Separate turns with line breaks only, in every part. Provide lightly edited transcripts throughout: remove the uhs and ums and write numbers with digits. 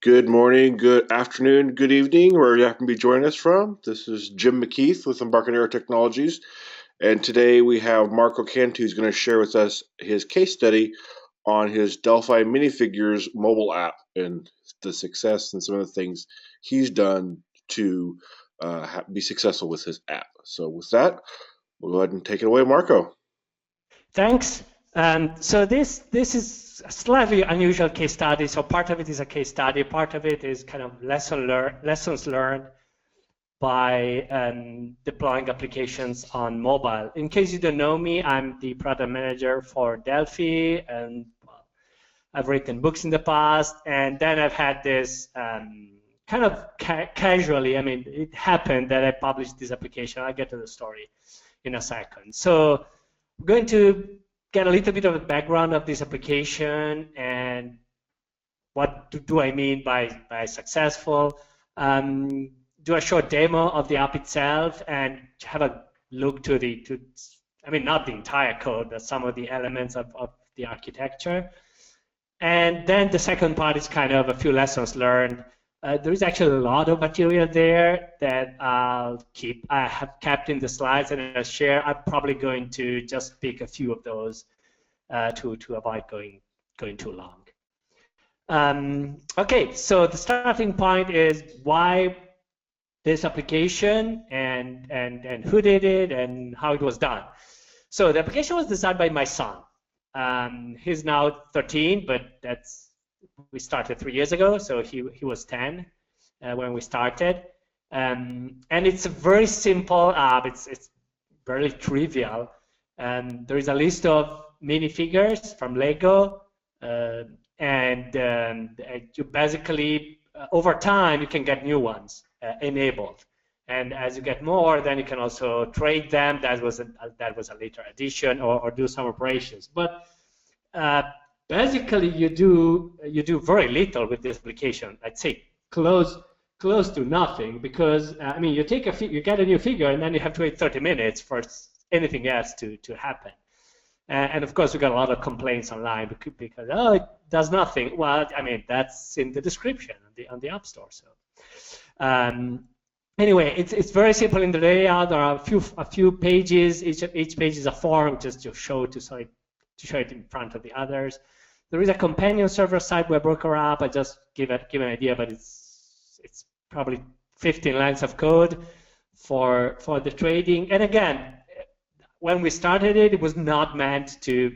Good morning, good afternoon, good evening, wherever you happen to be joining us from. This is Jim McKeith with Embarcadero Technologies, and today we have Marco Cantu who's going to share with us his case study on his Delphi Minifigures mobile app and the success and some of the things he's done to be successful with his app. So with that, we'll go ahead and take it away, Marco.
Thanks. So this is a slightly unusual case study. So part of it is a case study, part of it is kind of lessons learned by deploying applications on mobile. In case you don't know me, I'm the product manager for Delphi, and well, I've written books in the past, and then I've had this kind of casually, I mean, it happened that I published this application. I'll get to the story in a second. So I'm going to get a little bit of a background of this application and what do I mean by successful. Do a short demo of the app itself and have a look I mean, not the entire code, but some of the elements of the architecture. And then the second part is kind of a few lessons learned. There is actually a lot of material there that I have kept in the slides and I'll share. I'm probably going to just pick a few of those to avoid going too long. Okay, so the starting point is why this application and who did it and how it was done. So the application was designed by my son. He's now 13, but we started 3 years ago, so he was 10 when we started. And it's a very simple app. It's very trivial. There is a list of minifigures from Lego, and you basically, over time, you can get new ones enabled. And as you get more, then you can also trade them. That was a later addition, or do some operations. But basically, you do very little with this application. I'd say close to nothing, because I mean, you get a new figure, and then you have to wait 30 minutes for anything else to happen. And of course, we got a lot of complaints online because it does nothing. Well, I mean, that's in the description on the App Store. So anyway, it's very simple in the layout. There are a few pages. Each page is a form just to show it in front of the others. There is a companion server-side web worker app. I just give an idea, but it's probably 15 lines of code for the trading. And again, when we started it, it was not meant to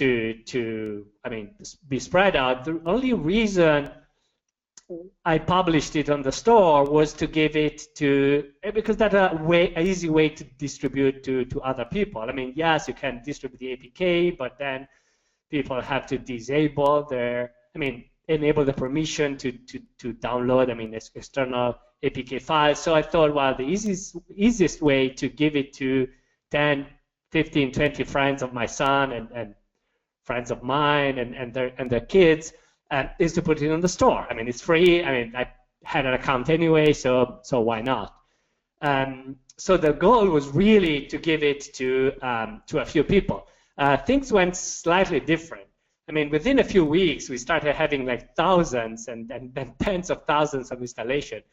I mean, be spread out. The only reason I published it on the store was to give it because that's an easy way to distribute to other people. I mean, yes, you can distribute the APK, but then people have to enable the permission to download, I mean, external APK files. So I thought, well, the easiest way to give it to 10, 15, 20 friends of my son and friends of mine and their kids is to put it on the store. I mean, it's free. I mean, I had an account anyway, so why not? So the goal was really to give it to a few people. Things went slightly different. I mean, within a few weeks, we started having like thousands and tens of thousands of installation.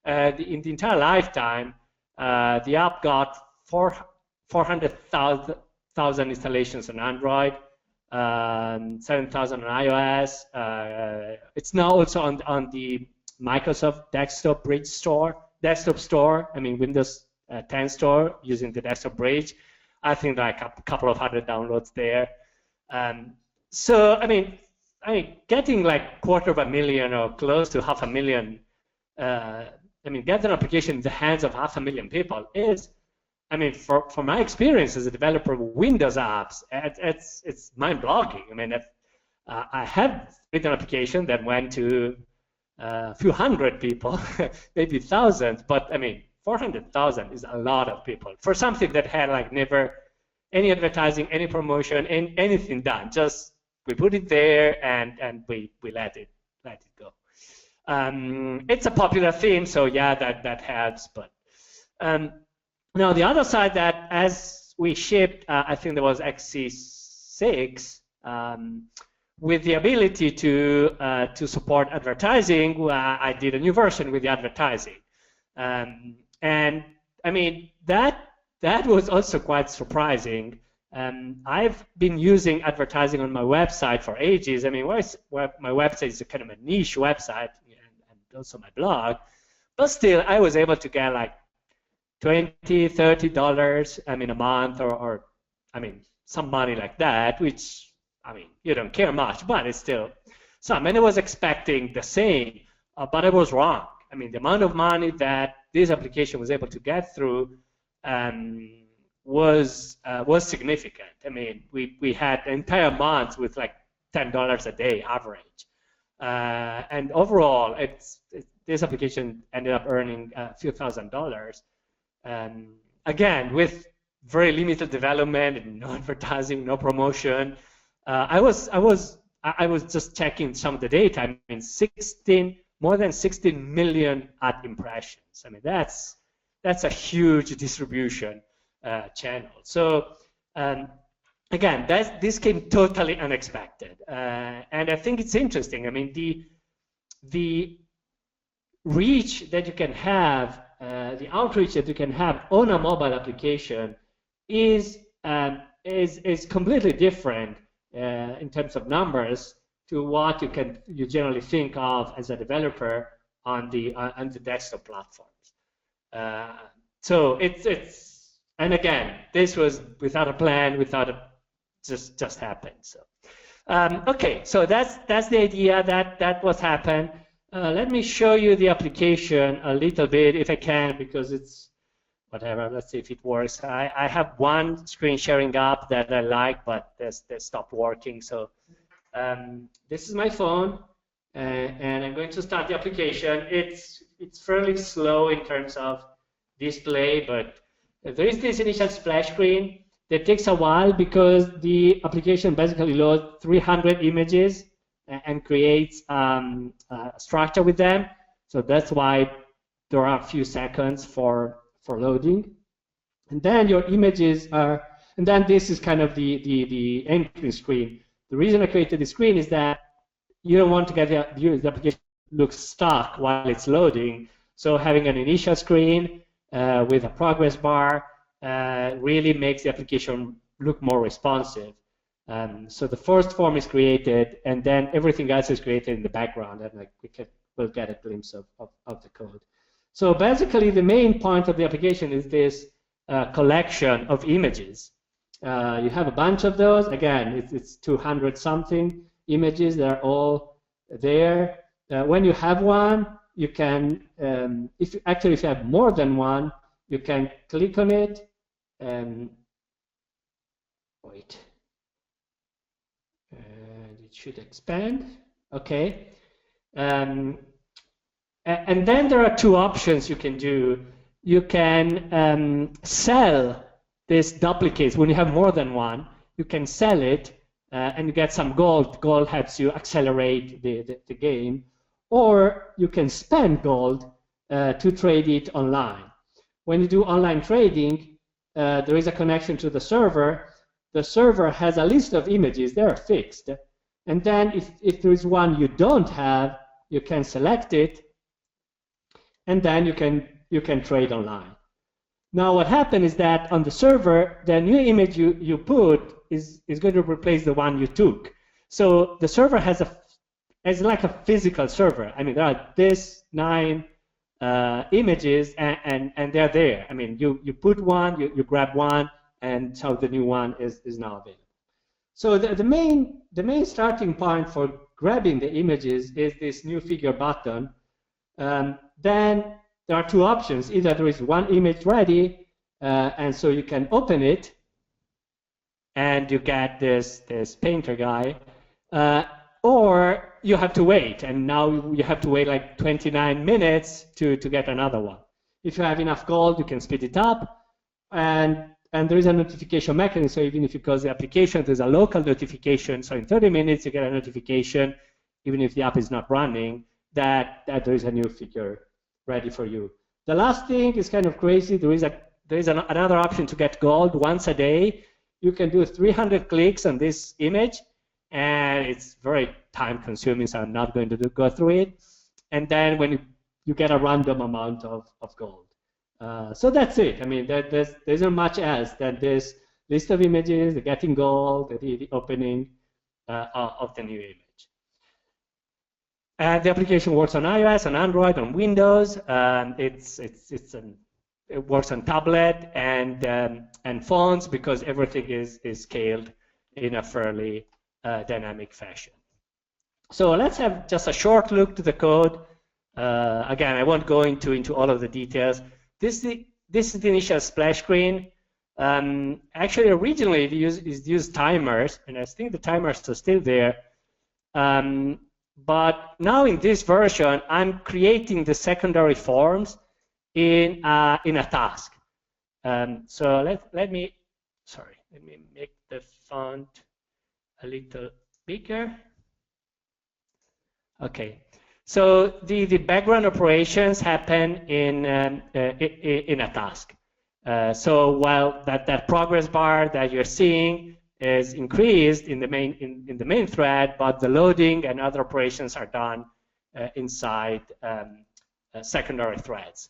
In the entire lifetime, the app got 400,000 installations on Android, 7,000 on iOS. It's now also on the Microsoft Desktop Store. I mean, Windows 10 Store using the Desktop Bridge. I think like a couple of hundred downloads there. So I mean, getting like 250,000 or close to 500,000. I mean, get an application in the hands of 500,000 people is, I mean, for my experience as a developer of Windows apps, it's mind-boggling. I mean, I have written an application that went to a few hundred people, maybe thousands, but I mean, 400,000 is a lot of people for something that had like never any advertising, any promotion, anything done. Just we put it there and we let it go. It's a popular theme, so yeah, that helps. But now the other side, that as we shipped, I think there was XC6, with the ability to support advertising, I did a new version with the advertising, and I mean that was also quite surprising. I've been using advertising on my website for ages. I mean, my website is a kind of a niche website, and also my blog, but still, I was able to get like $20, $30, I mean, a month, or I mean, some money like that, which, I mean, you don't care much, but it's still some. And I was expecting the same, but I was wrong. I mean, the amount of money that this application was able to get through was significant. I mean, we had an entire month with like $10 a day average, and overall, this application ended up earning a few $1,000s. Again, with very limited development and no advertising, no promotion. I was just checking some of the data. I mean, more than 16 million ad impressions. I mean, that's a huge distribution channel. So again, this came totally unexpected, and I think it's interesting. I mean, the reach that you can have, the outreach that you can have on a mobile application is completely different in terms of numbers to what you generally think of as a developer on the desktop platforms. So it's and again, this was without a plan, just happened. So okay, so that's the idea, that what happened. Let me show you the application a little bit if I can, because it's whatever. Let's see if it works. I have one screen sharing app that I like, but they stopped working. So this is my phone, and I'm going to start the application. It's fairly slow in terms of display, but there is this initial splash screen that takes a while because the application basically loads 300 images and creates a structure with them. So that's why there are a few seconds for loading. And then your images are, and then this is kind of the entry screen. The reason I created the screen is that you don't want to get the application looks stuck while it's loading. So having an initial screen with a progress bar really makes the application look more responsive. So the first form is created, and then everything else is created in the background, and like we'll get a glimpse of the code. So basically, the main point of the application is this collection of images. You have a bunch of those. Again, it's 200 something images. They're all there. When you have one, you can, if you have more than one, you can click on it and wait. It should expand. Okay. And then there are two options you can do. You can sell this duplicates. When you have more than one, you can sell it and you get some gold. Gold helps you accelerate the game. Or you can spend gold to trade it online. When you do online trading, there is a connection to the server. The server has a list of images. They're fixed. And then if there is one you don't have, you can select it, and then you can trade online. Now what happened is that on the server, the new image you put is going to replace the one you took. So the server has like a physical server. I mean, there are these 9 images, and they're there. I mean, you put one, you grab one, and so the new one is now available. So the main starting point for grabbing the images is this new figure button. Then there are two options. Either there is one image ready, and so you can open it, and you get this painter guy, or you have to wait, and now you have to wait like 29 minutes to get another one. If you have enough gold, you can speed it up, and there is a notification mechanism. So even if you close the application, there's a local notification. So in 30 minutes, you get a notification, even if the app is not running, that there is a new figure ready for you. The last thing is kind of crazy. There is another option to get gold once a day. You can do 300 clicks on this image, and it's very time consuming, so I'm not going to go through it. And then when you get a random amount of gold. So that's it. I mean, there's not much else than this list of images, the getting gold, the opening of the new image. And the application works on iOS, on Android, on Windows. It works on tablet and phones because everything is scaled in a fairly dynamic fashion. So let's have just a short look to the code. Again, I won't go into all of the details. This is the initial splash screen. Actually, originally it used timers, and I think the timers are still there. But now in this version, I'm creating the secondary forms in a task. So let me make the font a little bigger. Okay. So the background operations happen in a task. So while that progress bar that you're seeing is increased in the main thread, but the loading and other operations are done inside secondary threads.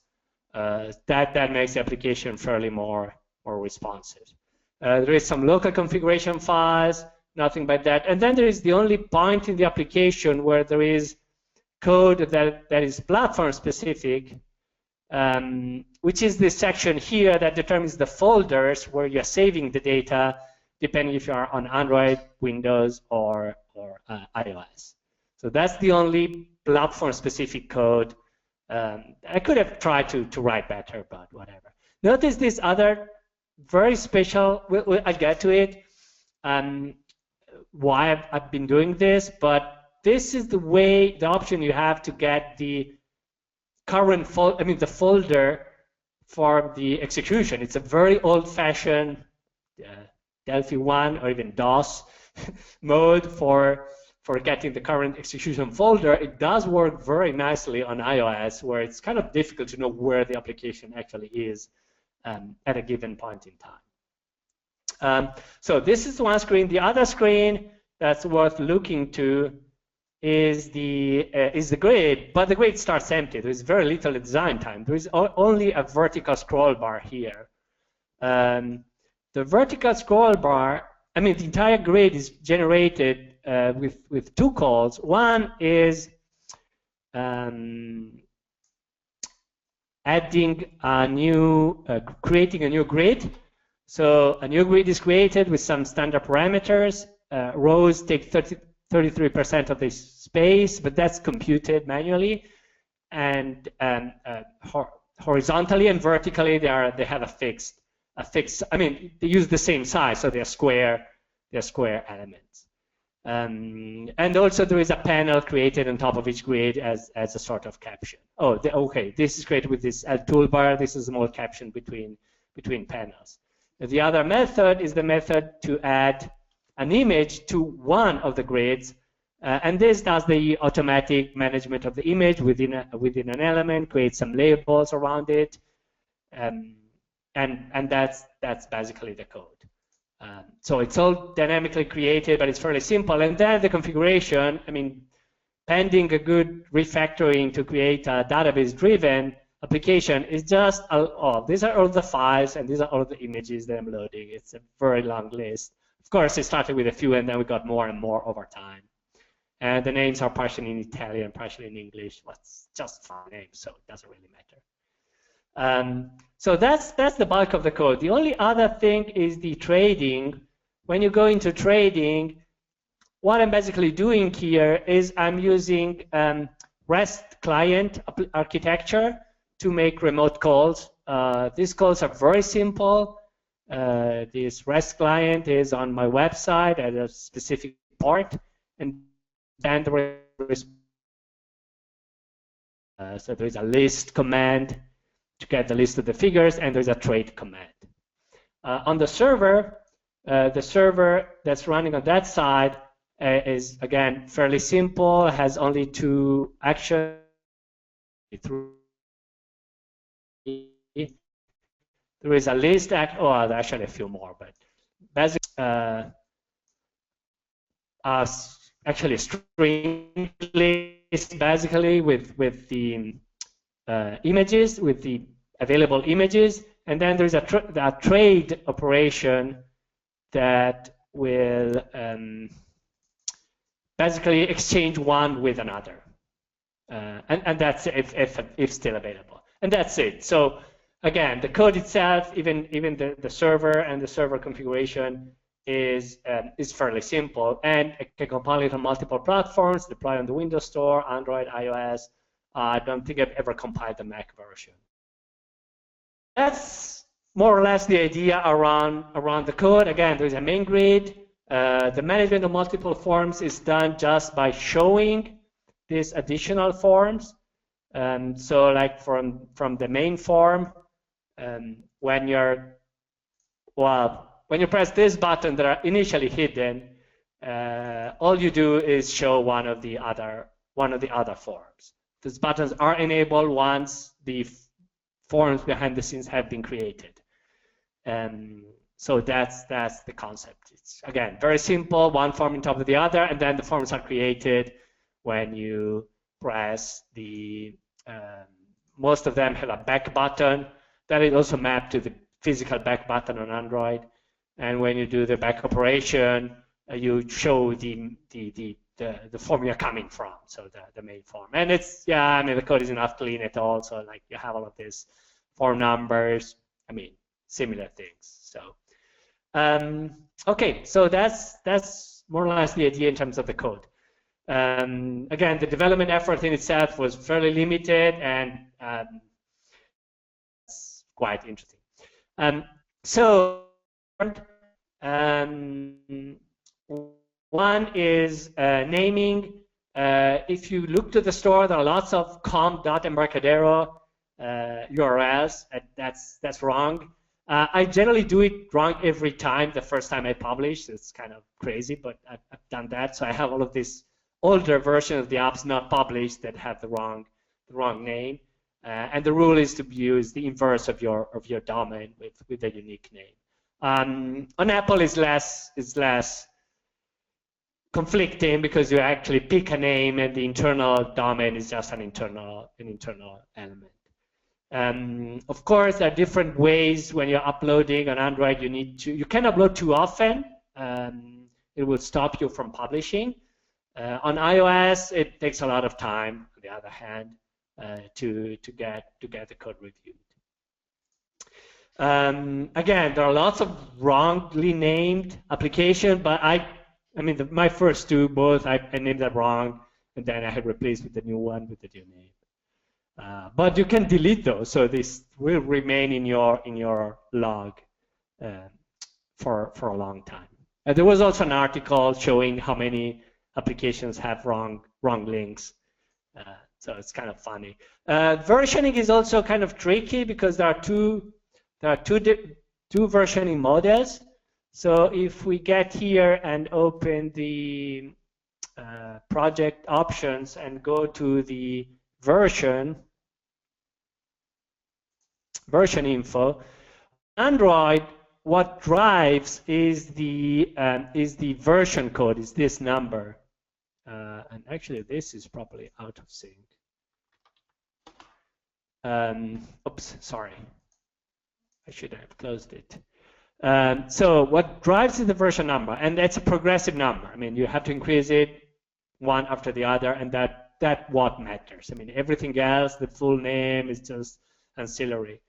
That makes the application fairly more responsive. There is some local configuration files, nothing but that, and then there is the only point in the application where there is code that is platform specific, which is this section here that determines the folders where you're saving the data, depending if you are on Android, Windows, or iOS. So that's the only platform specific code. I could have tried to write better, but whatever. Notice this other very special, I'll get to it, why I've been doing this, but this is the option you have to get the current the folder for the execution. It's a very old-fashioned Delphi 1 or even DOS mode for getting the current execution folder. It does work very nicely on iOS, where it's kind of difficult to know where the application actually is at a given point in time. So this is one screen. The other screen that's worth looking to is the grid, but the grid starts empty. There is very little design time. There is only a vertical scroll bar here. The vertical scroll bar, I mean, the entire grid is generated with two calls. One is adding creating a new grid. So a new grid is created with some standard parameters. Rows take 33% of the space, but that's computed manually, and horizontally and vertically they have a fixed. I mean, they use the same size, so they're square elements. And also there is a panel created on top of each grid as a sort of caption. Oh, okay, this is created with this toolbar. This is a small caption between panels. The other method is the method to add an image to one of the grids, and this does the automatic management of the image within an element, creates some labels around it, and that's basically the code. So it's all dynamically created, but it's fairly simple. And then the configuration, I mean, pending a good refactoring to create a database-driven application is just, these are all the files, and these are all the images that I'm loading. It's a very long list. Of course, it started with a few, and then we got more and more over time. And the names are partially in Italian, partially in English. Well, it's just fun names, so it doesn't really matter. So that's the bulk of the code. The only other thing is the trading. When you go into trading, what I'm basically doing here is I'm using REST client architecture to make remote calls. These calls are very simple. This REST client is on my website at a specific port, and then there is so there is a list command to get the list of the figures, and there's a trade command. On the server that's running on that side is again fairly simple. Has only two actions. There is a list actually a few more, but basically actually a string list basically with the images, with the available images, and then there's a trade operation that will basically exchange one with another, and that's if still available, and that's it. So again, the code itself, even the server and the server configuration is fairly simple, and it can compile it on multiple platforms, deploy on the Windows Store, Android, iOS. I don't think I've ever compiled the Mac version. That's more or less the idea around the code. Again, there's a main grid. The management of multiple forms is done just by showing these additional forms. So like from the main form, when you press this button that are initially hidden, all you do is show one of the other forms. These buttons are enabled once the forms behind the scenes have been created. So that's the concept. It's again very simple, one form on top of the other, and then the forms are created when you press the. Most of them have a back button that is also mapped to the physical back button on Android, and when you do the back operation, you show the form you're coming from, so the main form. And it's, yeah, I mean, the code is not clean at all, so like you have all of these form numbers, I mean, similar things. So okay, so that's more or less the idea in terms of the code. Again, the development effort in itself was fairly limited, and it's quite interesting. So one is naming. If you look to the store, there are lots of com.embarcadero URLs. That's wrong. I generally do it wrong every time. The first time I publish, it's kind of crazy, but I've done that. So I have all of these older versions of the apps not published that have the wrong name. And the rule is to use the inverse of your domain with a unique name. On Apple, is less conflicting because you actually pick a name and the internal domain is just an internal element. Of course, there are different ways when you're uploading on Android. You can upload too often. It will stop you from publishing. On iOS, it takes a lot of time, on the other hand, to get the code reviewed. Again, there are lots of wrongly named applications, but I mean, my first two, both, I named them wrong, and then I had replaced with the new one with the new name. But you can delete those, so this will remain in your log for a long time. There was also an article showing how many applications have wrong links, so it's kind of funny. Versioning is also kind of tricky because there are two versioning models. So if we get here and open the project options and go to the version info, Android, what drives is the version code, is this number. And actually, this is probably out of sync. Oops, sorry. I should have closed it. So what drives is the version number, and that's a progressive number. I mean, you have to increase it one after the other, and that what matters. I mean, everything else, the full name, is just ancillary.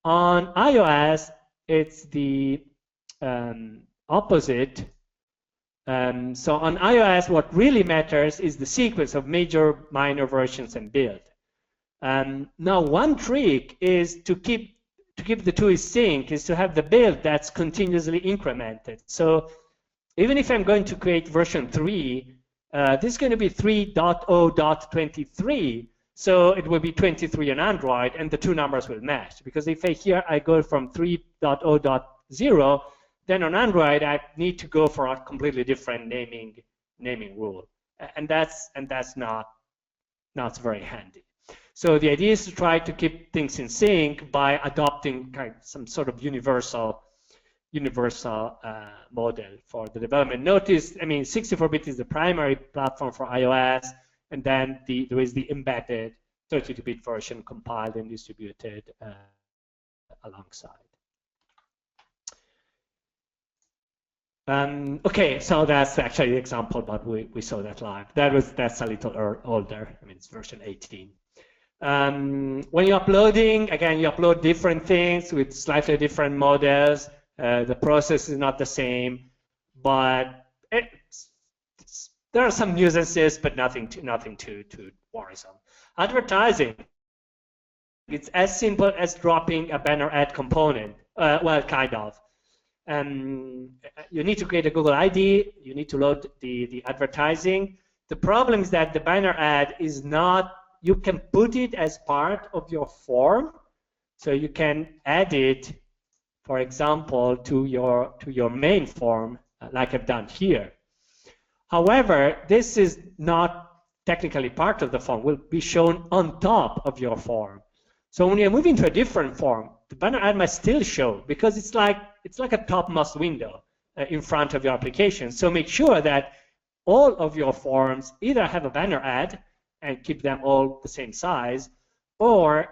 On iOS, it's the opposite. So on iOS, what really matters is the sequence of major, minor versions and build. Now, one trick is to keep the two in sync is to have the build that's continuously incremented. So even if I'm going to create version 3, this is going to be 3.0.23. So it will be 23 on Android, and the two numbers will match. Because if I go from 3.0.0, then on Android I need to go for a completely different naming rule, and that's not very handy. So the idea is to try to keep things in sync by adopting some sort of universal universal model for the development. Notice, I mean, 64-bit is the primary platform for iOS, and then there is the embedded 32-bit version compiled and distributed alongside. Okay, so that's actually the example, but we saw that live. That's a little older. I mean, it's version 18. When you're uploading, again, you upload different things with slightly different models. The process is not the same, but there are some nuisances, but nothing too worrisome. Advertising, it's as simple as dropping a banner ad component. Well, kind of. You need to create a Google ID. You need to load the advertising. The problem is that the banner ad is not. You can put it as part of your form, so you can add it, for example, to your main form, like I've done here. However, this is not technically part of the form. Will be shown on top of your form. So when you're moving to a different form, the banner ad might still show, because it's like a topmost window in front of your application. So make sure that all of your forms either have a banner ad and keep them all the same size, or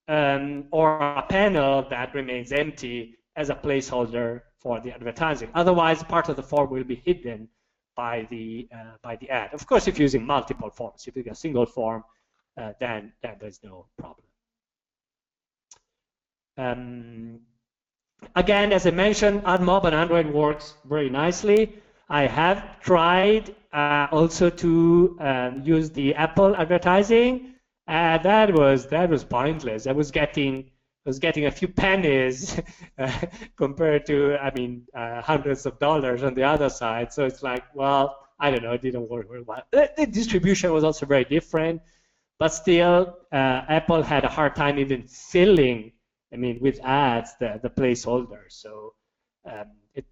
a panel that remains empty as a placeholder for the advertising. Otherwise, part of the form will be hidden by the ad. Of course, if you're using multiple forms, if you have a single form, then there's no problem. Again, as I mentioned, AdMob on Android works very nicely. I have tried also to use the Apple advertising. That was pointless. I was getting a few pennies compared to, I mean, hundreds of dollars on the other side. So it's like, well, I don't know, it didn't work very well. The distribution was also very different, but still, Apple had a hard time even filling, I mean, with ads, the placeholder. So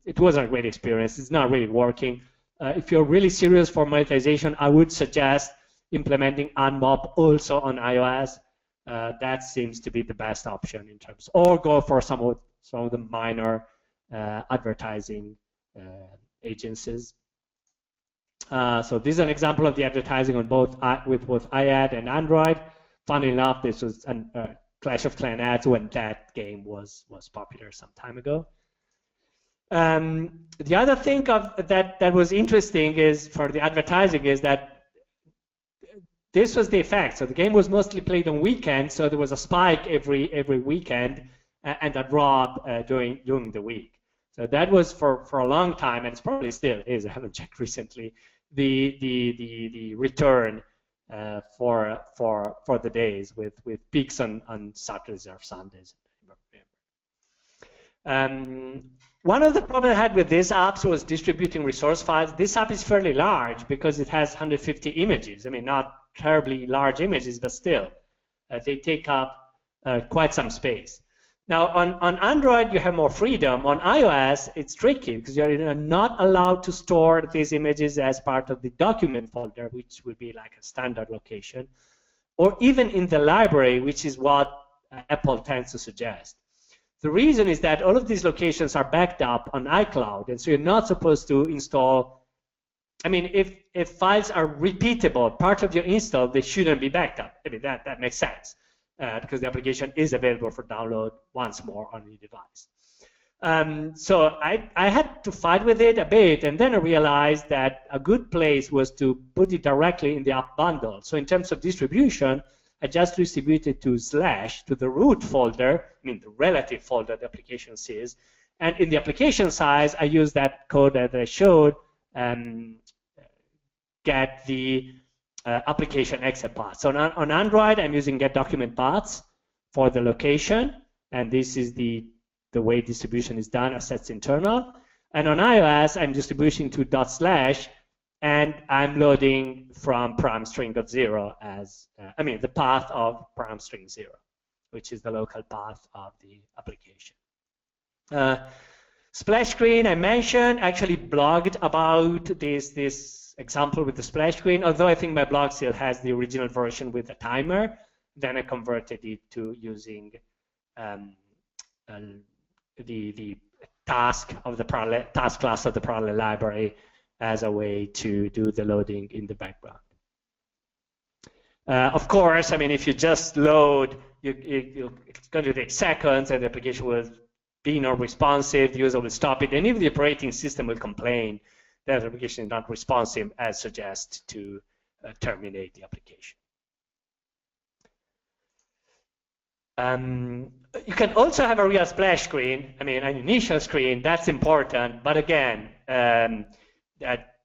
it wasn't a great experience. It's not really working. If you're really serious for monetization, I would suggest implementing AdMob also on iOS. That seems to be the best option in terms, or go for some of the minor advertising agencies. So this is an example of the advertising on with both iAd and Android. Funnily enough, this was a Clash of Clans ads when that game was popular some time ago. The other thing that was interesting is for the advertising is that this was the effect. So the game was mostly played on weekends, so there was a spike every weekend and a drop during the week. So that was for a long time, and it's probably still is. I haven't checked recently. The return for the days with peaks on Saturdays or Sundays. One of the problems I had with these apps was distributing resource files. This app is fairly large because it has 150 images. I mean, not terribly large images, but still, they take up quite some space. Now, on Android, you have more freedom. On iOS, it's tricky because you're not allowed to store these images as part of the document folder, which would be like a standard location, or even in the library, which is what Apple tends to suggest. The reason is that all of these locations are backed up on iCloud, and so you're not supposed to install. I mean, if files are repeatable, part of your install, they shouldn't be backed up. I mean, that makes sense because the application is available for download once more on your device. So I had to fight with it a bit, and then I realized that a good place was to put it directly in the app bundle. So in terms of distribution, I just distributed to the root folder, I mean the relative folder the application sees, and in the application size, I use that code that I showed, get the application exit path. So on Android, I'm using get document paths for the location, and this is the way distribution is done, assets internal. And on iOS, I'm distributing to /, and I'm loading from param_string.0 as, I mean, the path of param_string0, which is the local path of the application. Splash screen, I mentioned, actually blogged about this example with the splash screen, although I think my blog still has the original version with the timer. Then I converted it to using the task of the parallel task class of the parallel library as a way to do the loading in the background. Of course, I mean, if you just load, it's going to take seconds, and the application will be not responsive. The user will stop it, and even the operating system will complain that the application is not responsive, as suggested to terminate the application. You can also have a real splash screen. I mean, an initial screen. That's important, but again,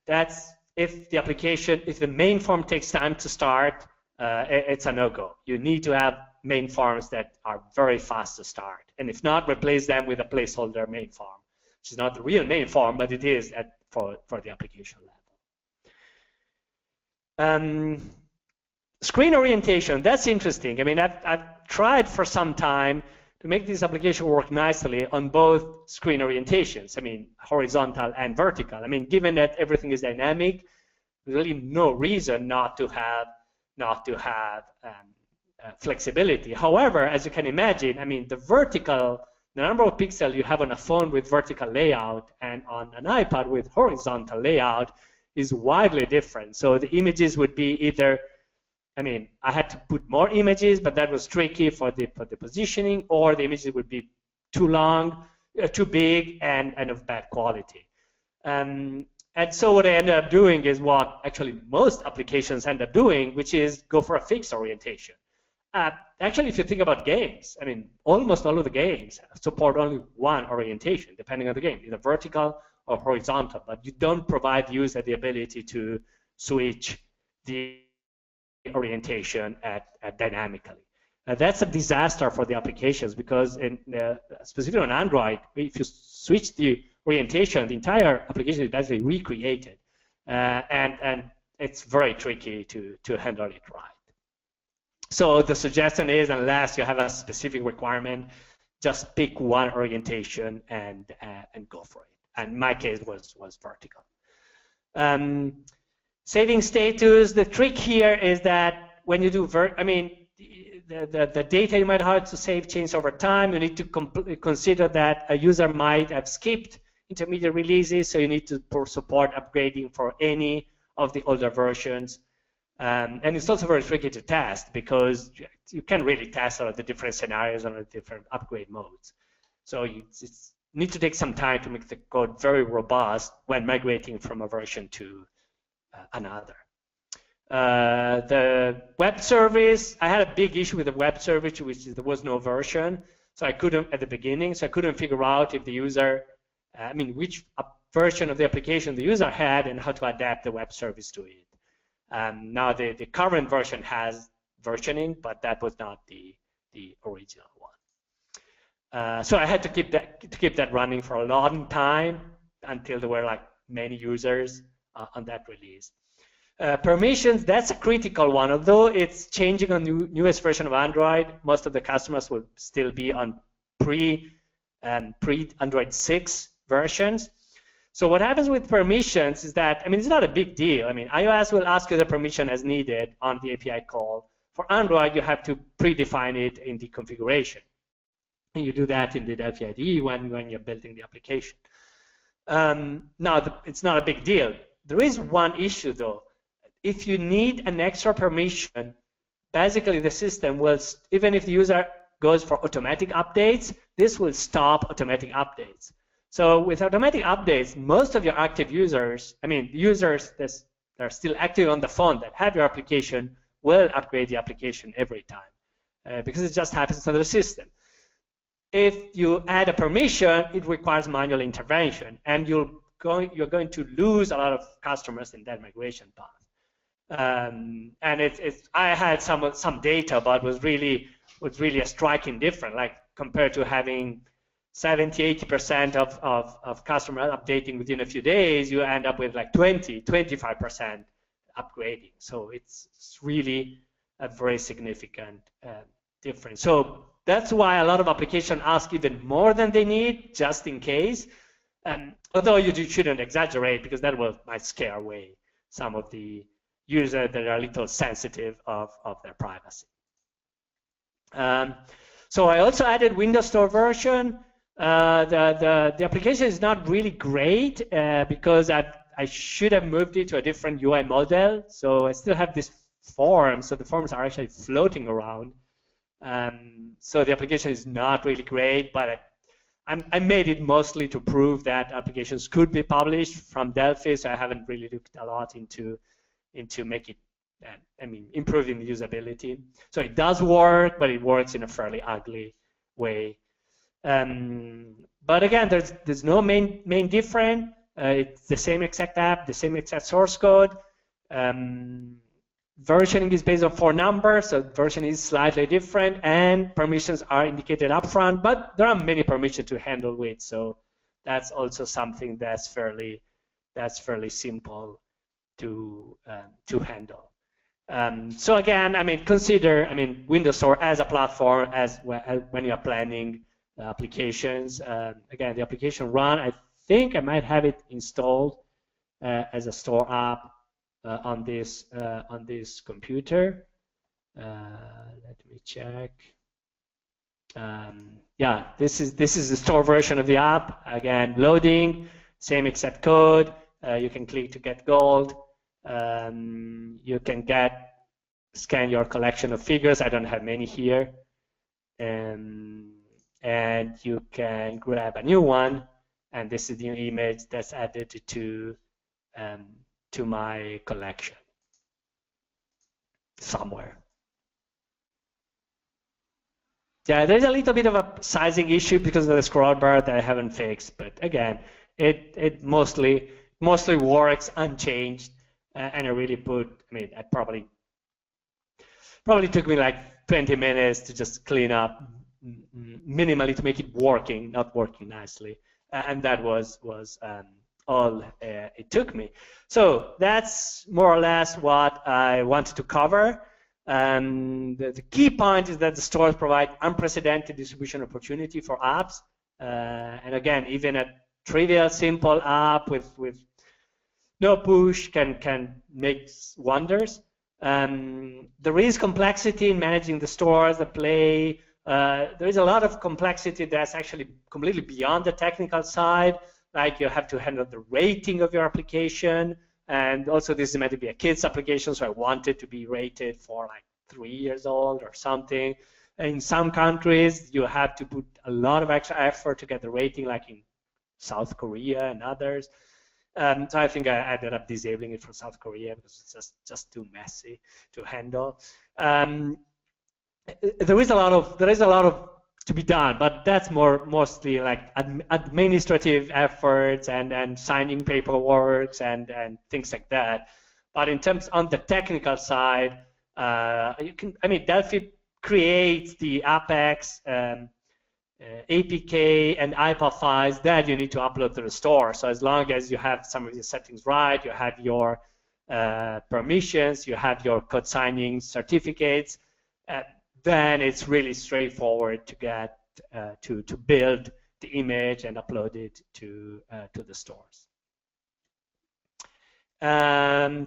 that's if the application, if the main form takes time to start, it's a no-go. You need to have main forms that are very fast to start, and if not, replace them with a placeholder main form, which is not the real main form, but it is for the application level. Screen orientation, that's interesting. I mean, I've tried for some time to make this application work nicely on both screen orientations, I mean, horizontal and vertical. I mean, given that everything is dynamic, there's really no reason not to have flexibility. However, as you can imagine, I mean, the number of pixels you have on a phone with vertical layout and on an iPad with horizontal layout is widely different. So the images would be either, I mean, I had to put more images, but that was tricky for the positioning, or the images would be too long, too big, and of bad quality. And so what I ended up doing is what actually most applications end up doing, which is go for a fixed orientation. Actually, if you think about games, I mean, almost all of the games support only one orientation, depending on the game, either vertical or horizontal, but you don't provide the user the ability to switch the orientation dynamically. That's a disaster for the applications, because specifically on Android, if you switch the orientation, the entire application is basically recreated, and it's very tricky to handle it right. So the suggestion is, unless you have a specific requirement, just pick one orientation and go for it. And my case was vertical. Saving status, the trick here is that when you do, the data you might have to save changes over time. You need to consider that a user might have skipped intermediate releases, so you need to support upgrading for any of the older versions. And it's also very tricky to test, because you can't really test all of the different scenarios on the different upgrade modes. So you need to take some time to make the code very robust when migrating from a version to another. The web service, I had a big issue with the web service, which is there was no version. So I couldn't, at the beginning, so I couldn't figure out if the user, which version of the application the user had and how to adapt the web service to it. Now the current version has versioning, but that was not the original one. So I had to keep that running for a long time until there were like many users on that release. Permissions, that's a critical one. Although it's changing on the newest version of Android, most of the customers will still be on pre-Android 6 versions. So what happens with permissions is that, it's not a big deal. iOS will ask you the permission as needed on the API call. For Android, you have to predefine it in the configuration. And you do that in the Delphi IDE when you're building the application. Now, it's not a big deal. There is one issue, though. If you need an extra permission, basically the system will, even if the user goes for automatic updates, this will stop automatic updates. So with automatic updates, most of your active users, users that are still active on the phone that have your application will upgrade the application every time because it just happens on the system. If you add a permission, it requires manual intervention, and you're going to lose a lot of customers in that migration path. And I had some data, but was really a striking difference, like compared to having 70–80% of customers updating within a few days, you end up with like 20–25% upgrading. So it's really a very significant difference. So that's why a lot of applications ask even more than they need, just in case. Although you shouldn't exaggerate, because that might scare away some of the users that are a little sensitive of their privacy. So I also added Windows Store version. The application is not really great because I should have moved it to a different UI model. So I still have this form. So the forms are actually floating around. So the application is not really great, but I made it mostly to prove that applications could be published from Delphi. So I haven't really looked a lot into make it, improving the usability. So it does work, but it works in a fairly ugly way. But again, there's no main difference. It's the same exact app, the same exact source code. Versioning is based on 4 numbers, so version is slightly different, and permissions are indicated upfront, but there are many permissions to handle with, so that's also something that's fairly simple to handle. So again, consider Windows Store as a platform as when you're planning applications. Again, the application run, I think I might have it installed as a store app on this computer. Let me check. Yeah, this is the store version of the app. Again, loading, same exact code. You can click to get gold. You can scan your collection of figures. I don't have many here. And you can grab a new one, and this is the new image that's added to my collection somewhere. Yeah, there's a little bit of a sizing issue because of the scroll bar that I haven't fixed, but again, it mostly works unchanged, and I really it probably took me like 20 minutes to just clean up minimally to make it not working nicely, and that was all it took me. So that's more or less what I wanted to cover. The key point is that the stores provide unprecedented distribution opportunity for apps, and again, even a trivial, simple app with no push can make wonders. There is complexity in managing the stores, the play. There is a lot of complexity that's actually completely beyond the technical side. Like you have to handle the rating of your application, and also this is meant to be a kids application, so I want it to be rated for like 3 years old or something. In some countries, you have to put a lot of extra effort to get the rating, like in South Korea and others. So I think I ended up disabling it for South Korea because it's just too messy to handle. There is a lot of to be done, but that's mostly like administrative efforts and signing paperwork and things like that. But in terms on the technical side, Delphi creates the Apex, APK, and IPA files that you need to upload to the store. So as long as you have some of your settings right, you have your permissions, you have your code signing certificates, then it's really straightforward to get to build the image and upload it to the stores.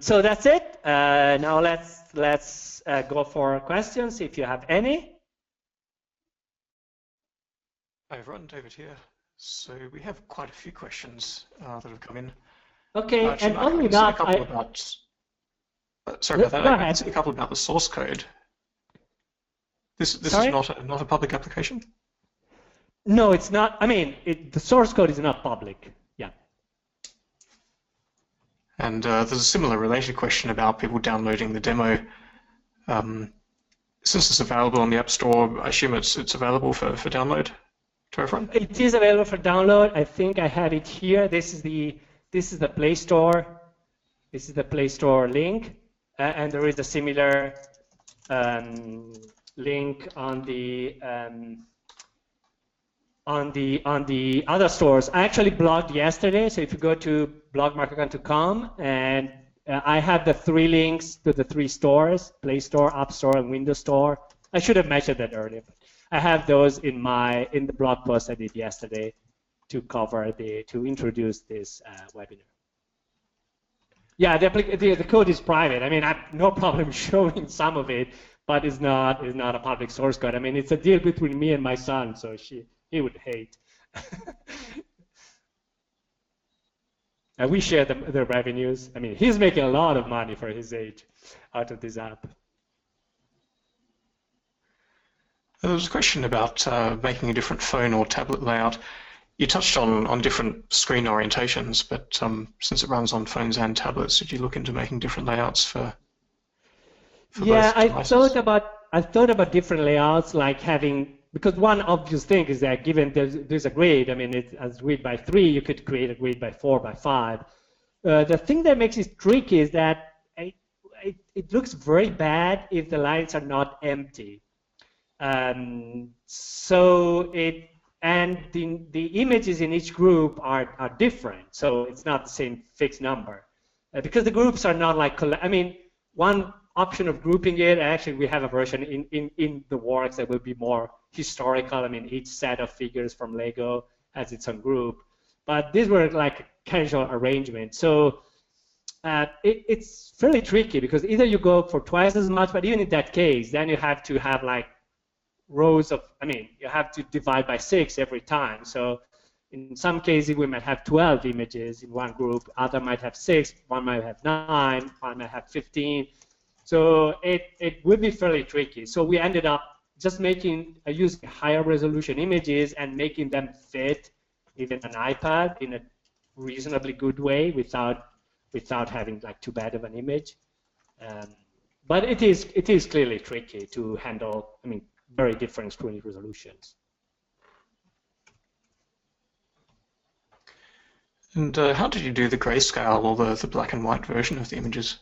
So that's it. Now let's go for questions if you have any.
Hi everyone, David here. So we have quite a few questions that have come in.
Okay, and only that
sorry about that. I can see a couple about the source code. This is not a public application?
No, it's not. The source code is not public. Yeah.
And there's a similar related question about people downloading the demo. Since it's available on the App Store, I assume it's available for download to everyone?
It is available for download. I think I have it here. This is the Play Store. This is the Play Store link, and there is a similar link on the other stores. I actually blogged yesterday, so if you go to blogmarketcon.com, and I have the 3 links to the 3 stores: Play Store, App Store, and Windows Store. I should have mentioned that earlier, but I have those in the blog post I did yesterday to introduce this webinar. Yeah, the code is private. I have no problem showing some of it, but it's not a public source code. It's a deal between me and my son, so he would hate And we share the revenues. I mean, he's making a lot of money for his age out of this app.
There was a question about making a different phone or tablet layout. You touched on different screen orientations, but since it runs on phones and tablets, did you look into making different layouts for
yeah,
both devices?
I thought about different layouts, like having, because one obvious thing is that given there's a grid, I mean, it's as grid by 3, you could create a grid by 4 by 5. The thing that makes it tricky is that it looks very bad if the lines are not empty. So the images in each group are different, so it's not the same fixed number. Because the groups are not like, I mean, one option of grouping it, actually we have a version in the works that will be more historical. I mean, each set of figures from Lego has its own group. But these were like casual arrangements. So it's fairly tricky because either you go for twice as much, but even in that case, then you have to have like rows of, I mean, you have to divide by 6 every time. So in some cases, we might have 12 images in one group. Other might have 6. One might have 9. One might have 15. So it would be fairly tricky. So we ended up just using higher resolution images and making them fit even an iPad in a reasonably good way without having like too bad of an image. But it is clearly tricky to handle, I mean, very different screen resolutions.
And how did you do the grayscale or the black and white version of the images?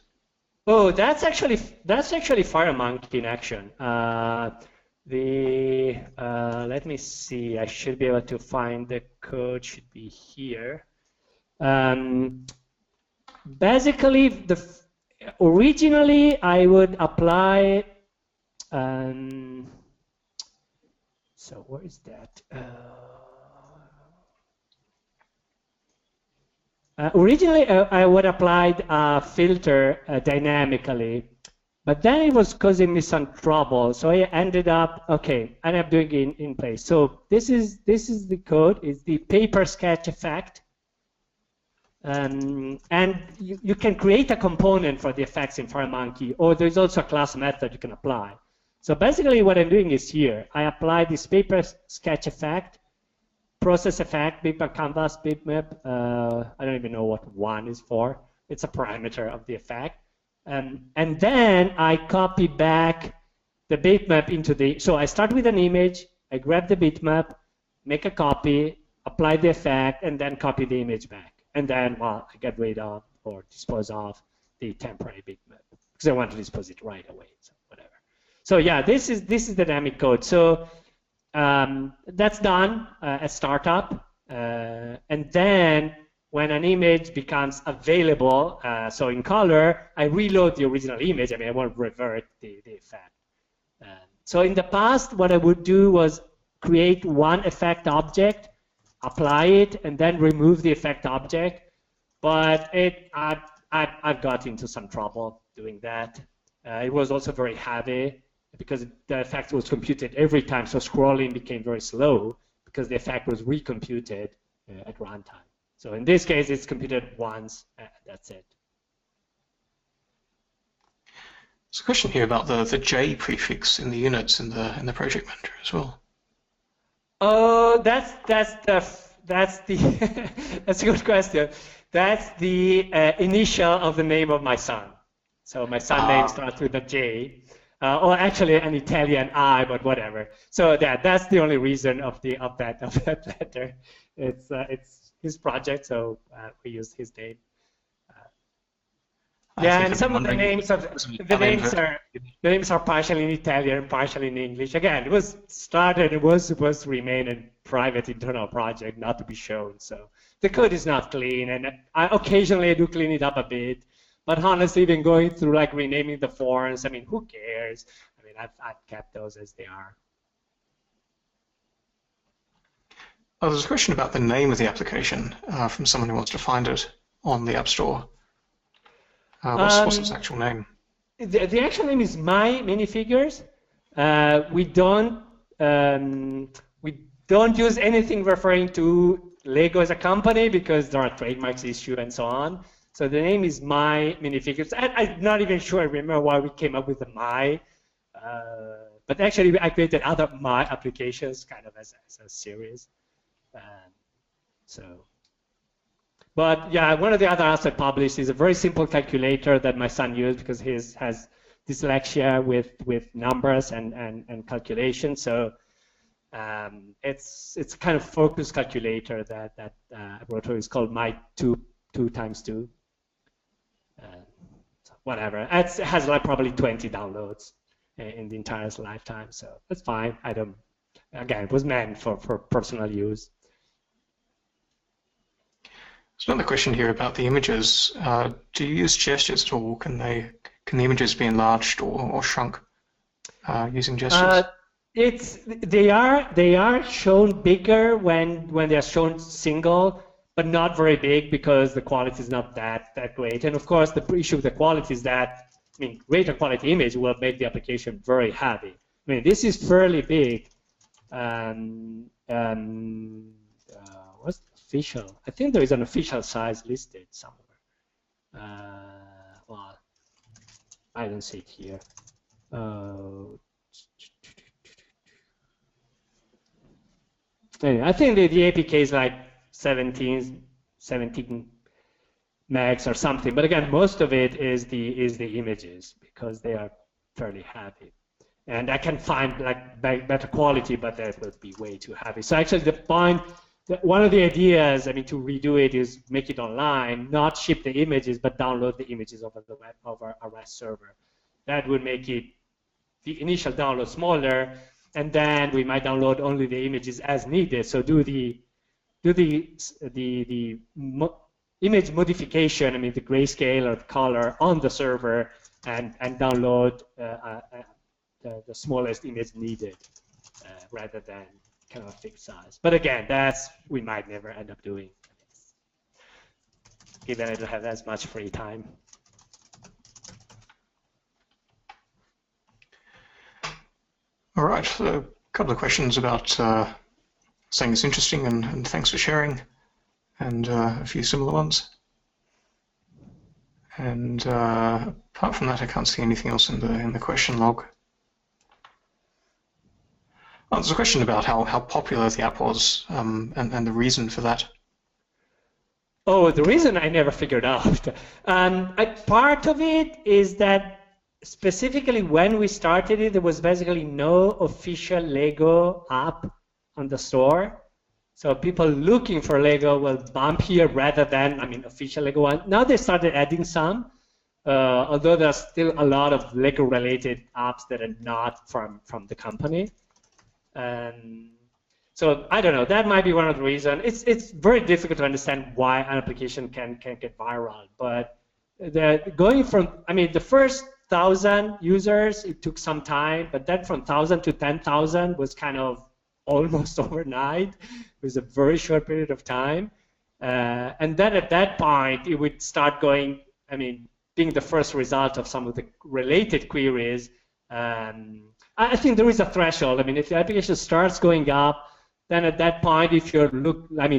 Oh, that's actually FireMonkey in action. Let me see. I should be able to find the code. Should be here. Basically, originally I would apply. So where is that? Originally, I would apply a filter dynamically, but then it was causing me some trouble. So I ended up doing it in place. So this is the code. It's the paper sketch effect, and you can create a component for the effects in FireMonkey, or there's also a class method you can apply. So basically, what I'm doing is here I apply this paper sketch effect. Process effect, bitmap canvas, bitmap, I don't even know what 1 is for. It's a parameter of the effect. And then I copy back the bitmap into so I start with an image, I grab the bitmap, make a copy, apply the effect, and then copy the image back. And then, well, I get rid of or dispose of the temporary bitmap because I want to dispose it right away, so whatever. So yeah, this is dynamic code. So that's done at startup, and then when an image becomes available, so in color, I reload the original image. I mean, I won't revert the effect. So in the past, what I would do was create one effect object, apply it, and then remove the effect object. But I've got into some trouble doing that. It was also very heavy, because the effect was computed every time, so scrolling became very slow because the effect was recomputed at runtime. So in this case, it's computed once, that's it.
There's a question here about the J prefix in the units in the project manager as well.
Oh, that's the that's a good question. That's the initial of the name of my son. So my son name starts with a J. Or actually an Italian I, but whatever. So that's the only reason of that letter. It's his project, so we use his name. And some of the names are partially in Italian, partially in English. Again, it was started. It was supposed to remain a private internal project, not to be shown. So the code is not clean, and occasionally I do clean it up a bit. But honestly, even going through like renaming the forms, I mean, who cares? I mean, I've kept those as they are.
Oh, there's a question about the name of the application from someone who wants to find it on the App Store. What's its actual name?
The actual name is My Minifigures. We don't don't use anything referring to Lego as a company because there are trademarks issued and so on. So the name is My Minifig. I'm not even sure I remember why we came up with the My. But actually, I created other My applications kind of as a series. But yeah, one of the other apps I published is a very simple calculator that my son used because he has dyslexia with numbers and calculation. So it's kind of focused calculator that I wrote. It's called My 2 times 2. Whatever. It has like probably 20 downloads in the entire lifetime, so that's fine. Again, it was meant for personal use.
There's another question here about the images. Do you use gestures at all? Can the images be enlarged or shrunk using gestures?
They are shown bigger when they are shown single, but not very big because the quality is not that great. And of course, the issue with the quality is that, greater quality image will make the application very heavy. This is fairly big. What's official? I think there is an official size listed somewhere. Well, I don't see it here. Anyway, I think the APK is like 17 megs or something. But again, most of it is the images because they are fairly heavy. And I can find like better quality, but that would be way too heavy. So actually, one of the ideas, to redo it is make it online, not ship the images, but download the images over the web, over a REST server. That would make the initial download smaller, and then we might download only the images as needed. So do the image modification, the grayscale or the color on the server, and download the smallest image needed rather than kind of a fixed size. But again, we might never end up doing, given I don't have as much free time.
All right, so a couple of questions about saying it's interesting and thanks for sharing, and a few similar ones. And apart from that, I can't see anything else in the question log. Oh, there's a question about how popular the app was and the reason for that.
Oh, the reason I never figured out. Part of it is that specifically when we started it, there was basically no official Lego app on the store. So people looking for Lego will bump here rather than, official Lego one. Now they started adding some, although there's still a lot of Lego-related apps that are not from the company. So I don't know. That might be one of the reasons. It's very difficult to understand why an application can get viral. But going from, the first 1,000 users, it took some time. But then from 1,000 to 10,000 was kind of almost overnight. It was a very short period of time. And then at that point, it would start going, being the first result of some of the related queries. I think there is a threshold. If the application starts going up, then at that point, if you're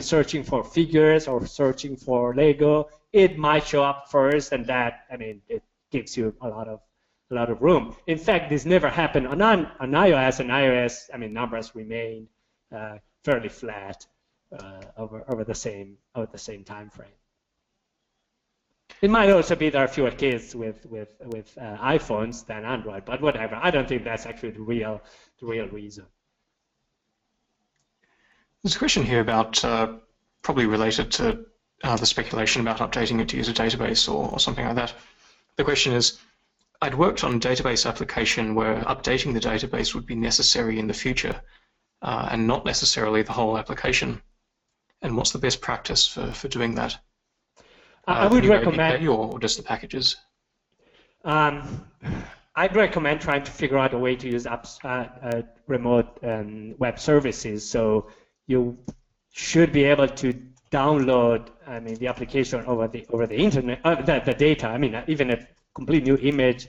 searching for figures or searching for Lego, it might show up first, and that it gives you a lot of room. In fact, this never happened on iOS. On iOS, numbers remain fairly flat over the same time frame. It might also be there are fewer kids with iPhones than Android, but whatever. I don't think that's actually the real reason.
There's a question here about probably related to the speculation about updating it to use a database or something like that. The question is, I'd worked on a database application where updating the database would be necessary in the future and not necessarily the whole application. And what's the best practice for doing that?
I would recommend,
or just the packages.
I'd recommend trying to figure out a way to use apps, remote web services. So you should be able to download, the application over the internet, the data. Even a complete new image.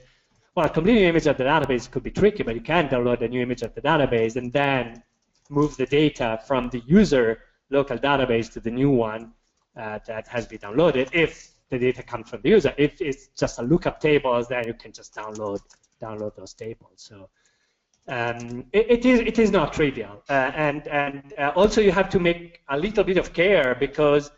Well, a complete new image of the database could be tricky, but you can download a new image of the database and then move the data from the user local database to the new one that has been downloaded if the data comes from the user. If it's just a lookup tables, then you can just download those tables. So it is not trivial, and also you have to make a little bit of care because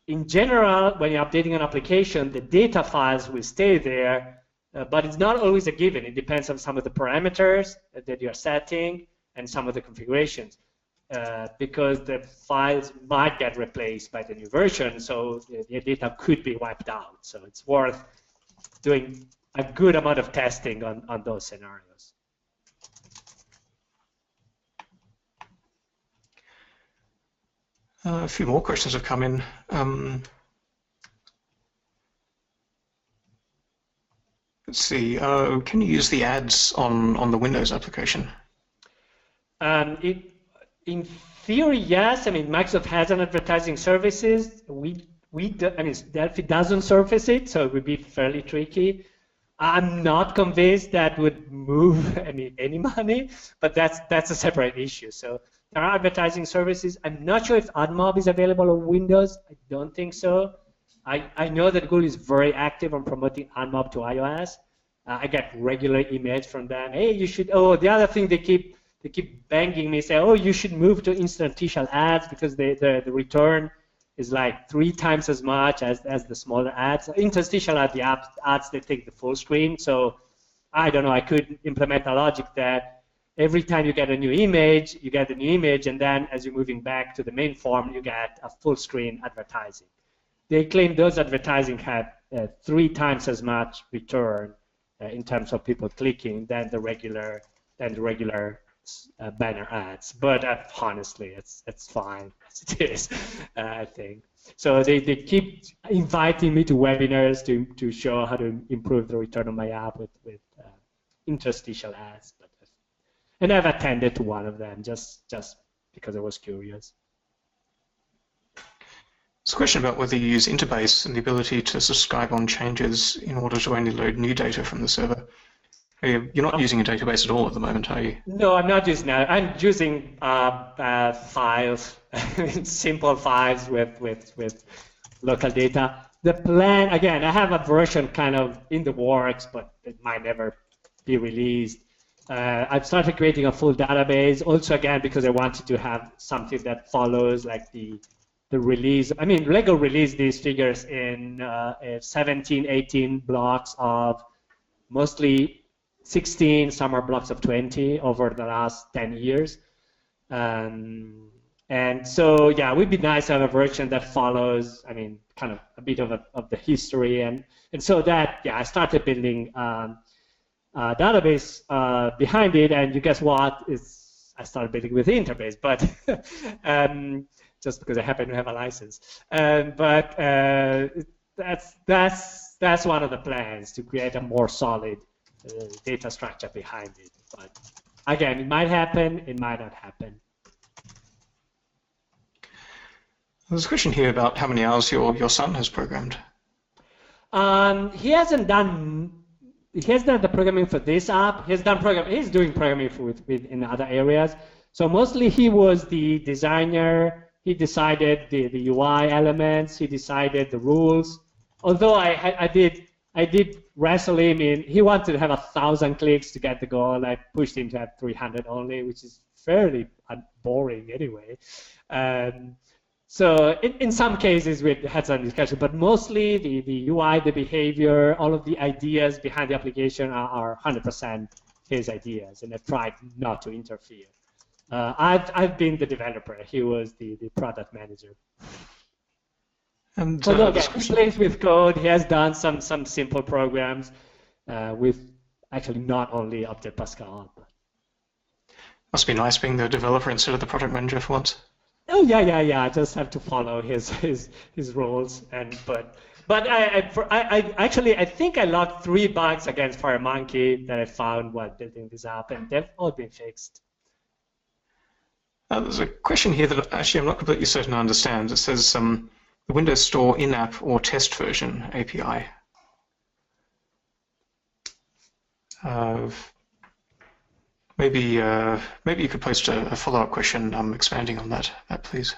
in general, when you're updating an application, the data files will stay there, but it's not always a given. It depends on some of the parameters that you're setting and some of the configurations, because the files might get replaced by the new version, so the data could be wiped out. So it's worth doing a good amount of testing on those scenarios.
A few more questions have come in. Let's see. Can you use the ads on the Windows application?
In theory, yes. I mean, Microsoft has an advertising services. Delphi doesn't surface it, so it would be fairly tricky. I'm not convinced that would move any money, but that's a separate issue. So there are advertising services. I'm not sure if AdMob is available on Windows. I don't think so. I know that Google is very active on promoting AdMob to iOS. I get regular emails from them. Hey, you should. Oh, the other thing they keep banging me, say, oh, you should move to interstitial ads because the return is like 3 times as much as the smaller ads. Interstitial are the ads that take the full screen. So I don't know. I could implement a logic that every time you get a new image, you get a new image, and then as you're moving back to the main form, you get a full screen advertising. They claim those advertising have 3 times as much return in terms of people clicking than the regular banner ads. But honestly, it's fine as it is, I think. So they keep inviting me to webinars to show how to improve the return on my app with interstitial ads. And I've attended to one of them just because I was curious.
It's a question about whether you use Interbase and the ability to subscribe on changes in order to only load new data from the server. You're not using a database at all at the moment, are you?
No, I'm not using that. I'm using files, simple files with local data. The plan, again, I have a version kind of in the works, but it might never be released. I've started creating a full database, also again because I wanted to have something that follows like the release. I mean, Lego released these figures in 17, 18 blocks of mostly 16, some are blocks of 20 over the last 10 years. And so, yeah, it would be nice to have a version that follows, I mean, kind of a bit of the history. And so that, yeah, I started building a database behind it. And you guess what? I started building with the Interbase, but just because I happen to have a license. But that's one of the plans, to create a more solid data structure behind it. But again, it might happen, it might not happen.
There's a question here about how many hours your son has programmed.
He hasn't done the programming for this app. He's doing programming in other areas. So mostly he was the designer. He decided the UI elements. He decided the rules. Although I did wrestle him in. He wanted to have 1,000 clicks to get the goal. I pushed him to have 300 only, which is fairly boring anyway. So in some cases we had some discussion, but mostly the UI, the behavior, all of the ideas behind the application are 100% his ideas, and I tried not to interfere. I've been the developer. He was the product manager. And although again, he plays with code, he has done some simple programs with actually not only Object Pascal. But...
Must be nice being the developer instead of the product manager for once.
Oh yeah. I just have to follow his rules, but I think I logged 3 bugs against FireMonkey that I found while building this app, and they've all been fixed.
There's a question here that actually I'm not completely certain I understand. It says the Windows Store in-app or test version API. Maybe maybe you could post a follow-up question expanding on that, please.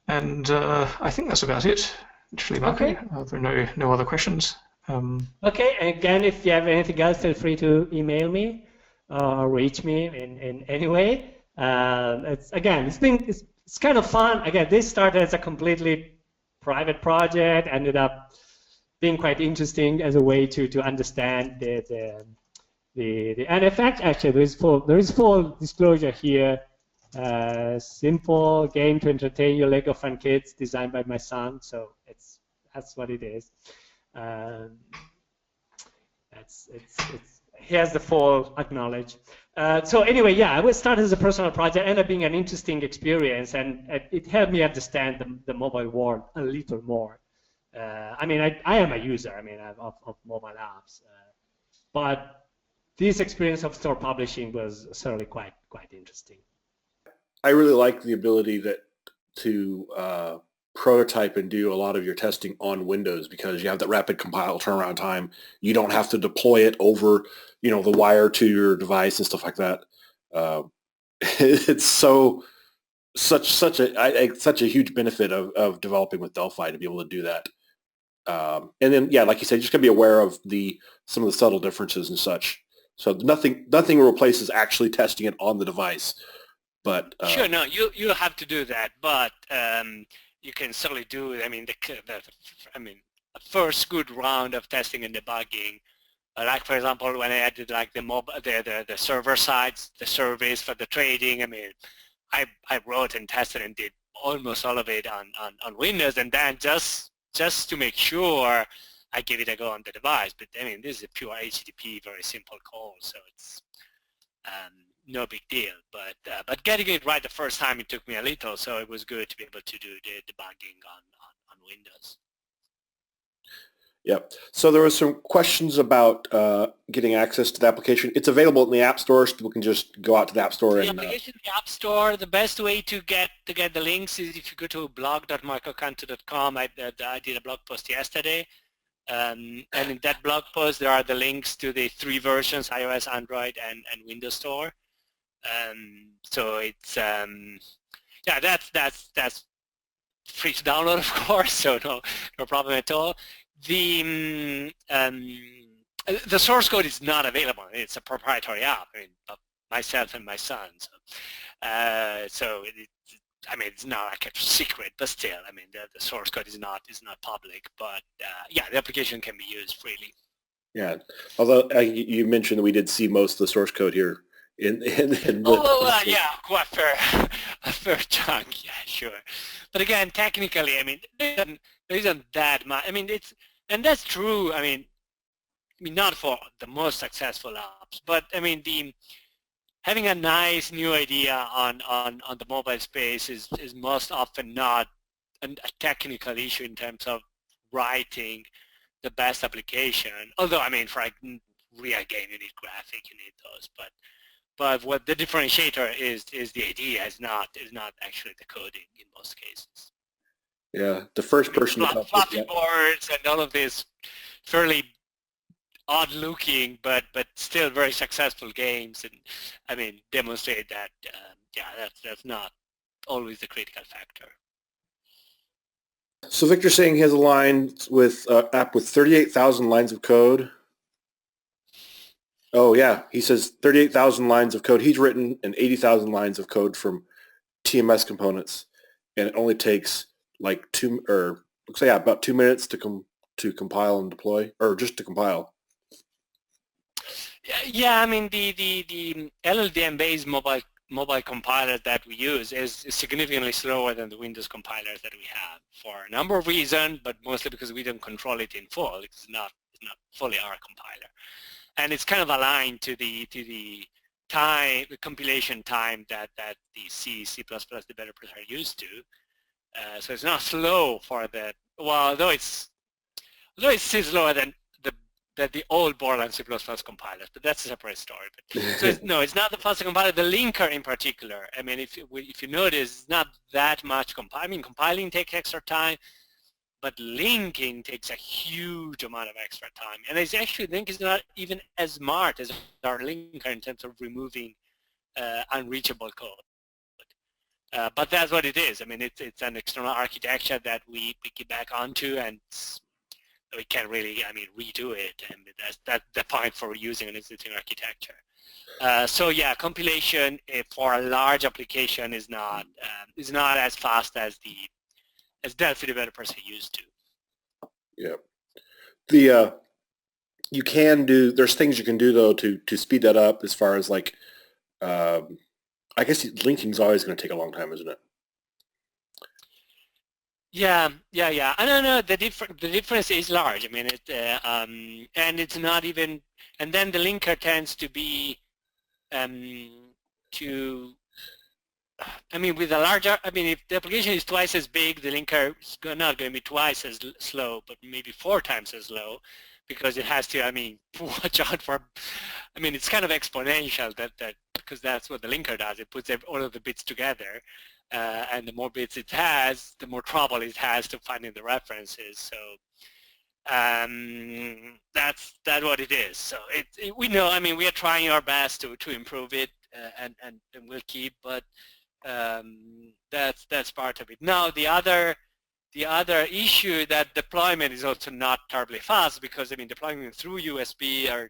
And I think that's about it, actually, Marco.
Okay.
There are no other questions.
Okay, and again, if you have anything else, feel free to email me or reach me in any way. It's kind of fun. Again, this started as a completely private project, ended up being quite interesting as a way to understand and in fact, actually, there is full disclosure here. Simple game to entertain your Lego fun kids, designed by my son. So that's what it is. He has the full acknowledge. So anyway, yeah, I started as a personal project, ended up being an interesting experience, and it helped me understand the mobile world a little more. I mean, I am a user, I mean, of mobile apps, but this experience of store publishing was certainly quite interesting.
I really like the ability to prototype and do a lot of your testing on Windows, because you have that rapid compile turnaround time. You don't have to deploy it over, the wire to your device and stuff like that. It's such a huge benefit of developing with Delphi to be able to do that. And then, yeah, like you said, you just got to be aware of some of the subtle differences and such. So nothing replaces actually testing it on the device. But
sure, no, you have to do that, but you can certainly do. I mean, a first good round of testing and debugging. Like for example, when I added like the server sides, the surveys for the trading. I mean, I wrote and tested and did almost all of it on Windows, and then just to make sure I give it a go on the device. But I mean, this is a pure HTTP, very simple call, so it's no big deal. But getting it right the first time, it took me a little, so it was good to be able to do the debugging on Windows.
Yep. So there were some questions about getting access to the application. It's available in the App Store, so people can just go out to the App Store.
The application in the App Store, the best way to get the links is if you go to blog.marcocantu.com. I did a blog post yesterday. And in that blog post, there are the links to the 3 versions, iOS, Android, and Windows Store. So it's, yeah, that's free to download, of course, so no problem at all. The source code is not available. It's a proprietary app, I mean, of myself and my son. So I mean, it's not like a secret, but still, I mean, the source code is not public. But yeah, the application can be used freely.
Yeah, although you mentioned that we did see most of the source code here in
yeah, quite a fair chunk, yeah, sure. But again, technically, I mean, there isn't that much. I mean, and that's true. I mean, not for the most successful apps, but I mean, having a nice new idea on the mobile space is most often not a technical issue in terms of writing the best application. Although, I mean, for a real game, you need graphic, you need those. But what the differentiator is the idea, is not actually the coding in most cases.
Yeah, the first person to
fluffy boards and all of this fairly odd-looking but still very successful games, and I mean demonstrate that yeah, that's not always the critical factor.
So Victor's saying he has a line with app with 38,000 lines of code. Oh yeah, he says 38,000 lines of code. He's written and 80,000 lines of code from TMS components, and it only takes like about 2 minutes to compile and deploy, or just to compile.
Yeah, I mean the LLVM-based mobile compiler that we use is significantly slower than the Windows compilers that we have for a number of reasons, but mostly because we don't control it in full. It's not fully our compiler, and it's kind of aligned to the time, the compilation time that the C++ developers are used to. So it's not slow for that. Well, although it's still slower than the old Borland C++ compilers, but that's a separate story. But, so it's not the fastest compiler. The linker in particular, I mean, if you notice, it's not that much compiling. I mean, compiling takes extra time, but linking takes a huge amount of extra time. And it's actually, link is not even as smart as our linker in terms of removing unreachable code. But that's what it is. I mean, it's an external architecture that we get back onto, and we can't really, I mean, redo it. And that's the point for using an existing architecture. So yeah, compilation for a large application is not as fast as Delphi developers are used to.
Yeah. You can do, there's things you can do though to speed that up as far as like, I guess linking is always going to take a long time, isn't it?
Yeah. I don't know. The difference is large. I mean, and it's not even. And then the linker tends to be, I mean, with a larger. I mean, if the application is twice as big, the linker is not going to be twice as slow, but maybe 4 times as slow, because it has to. I mean, watch out for. I mean, it's kind of exponential that because that's what the linker does. It puts all of the bits together. And the more bits it has, the more trouble it has to finding the references. So that's what it is. So we know. I mean, we are trying our best to improve it, and we'll keep. But that's part of it. Now the other issue that deployment is also not terribly fast, because I mean deployment through USB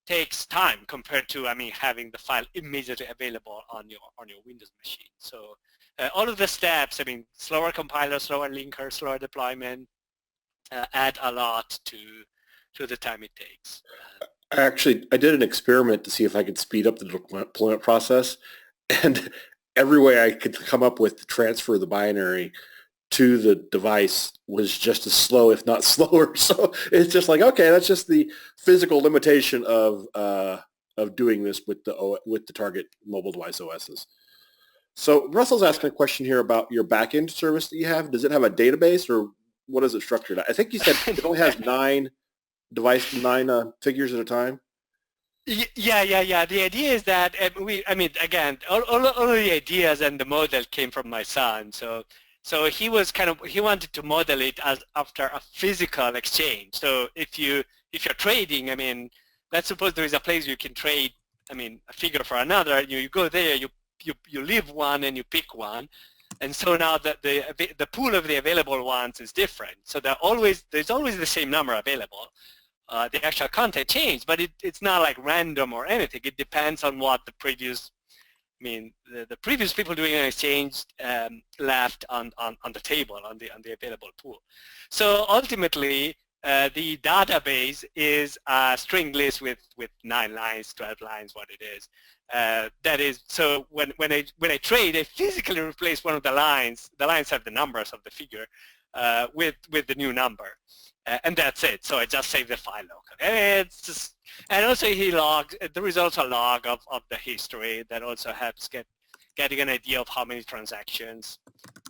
takes time compared to, I mean, having the file immediately available on your Windows machine. So all of the steps, I mean, slower compiler, slower linker, slower deployment, add a lot to the time it takes.
I did an experiment to see if I could speed up the deployment process, and every way I could come up with to transfer the binary to the device was just as slow, if not slower. So it's just like, okay, that's just the physical limitation of doing this with the target mobile device OSs. So Russell's asking a question here about your backend service that you have. Does it have a database, or what is it structured? I think you said it only has 9 figures at a time.
Yeah. The idea is that I mean, again, all of the ideas and the model came from my son. So he wanted to model it as after a physical exchange. So if you're trading, I mean, let's suppose there is a place you can trade, I mean, a figure for another. You go there, you leave one and you pick one, and so now the pool of the available ones is different. So there's always the same number available. The actual content changed, but it's not like random or anything. It depends on what the previous. I mean, the previous people doing an exchange left on the table, on the available pool. So ultimately, the database is a string list with 9 lines, 12 lines, what it is. That is, so when I trade, I physically replace one of the lines. The lines have the numbers of the figure with the new number, and that's it. So I just save the file locally. And it's just. And also he logs, there is also a log of the history that also helps getting an idea of how many transactions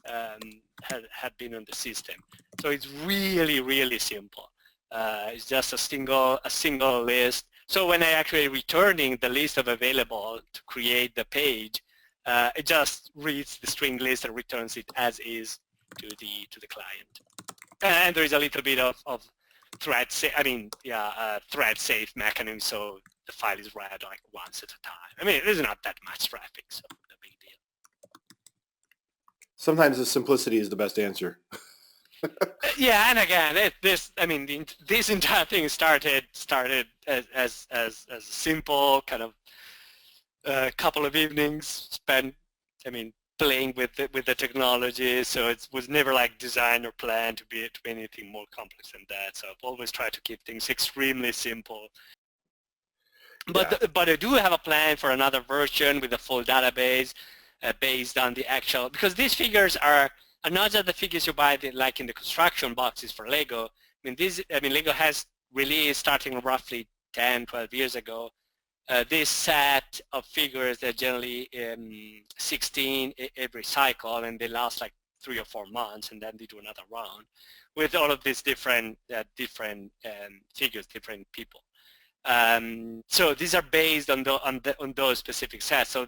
had been on the system. So it's really, really simple. It's just a single list. So when I actually returning the list of available to create the page, it just reads the string list and returns it as is to the client. And there is a little bit of thread safe mechanism, so the file is read like once at a time. I mean, there's not that much traffic, so no big deal.
Sometimes the simplicity is the best answer.
Yeah, and again, this entire thing started as a simple kind of couple of evenings spent, playing with the technology. So it was never like designed or planned to be anything more complex than that. So I've always tried to keep things extremely simple. But but I do have a plan for another version with a full database based on the actual, because these figures are not just the figures you buy like in the construction boxes for Lego. Lego has released, starting roughly 10, 12 years ago, this set of figures that generally 16 every cycle, and they last like 3 or 4 months, and then they do another round with all of these different figures, different people. So these are based on those specific sets. So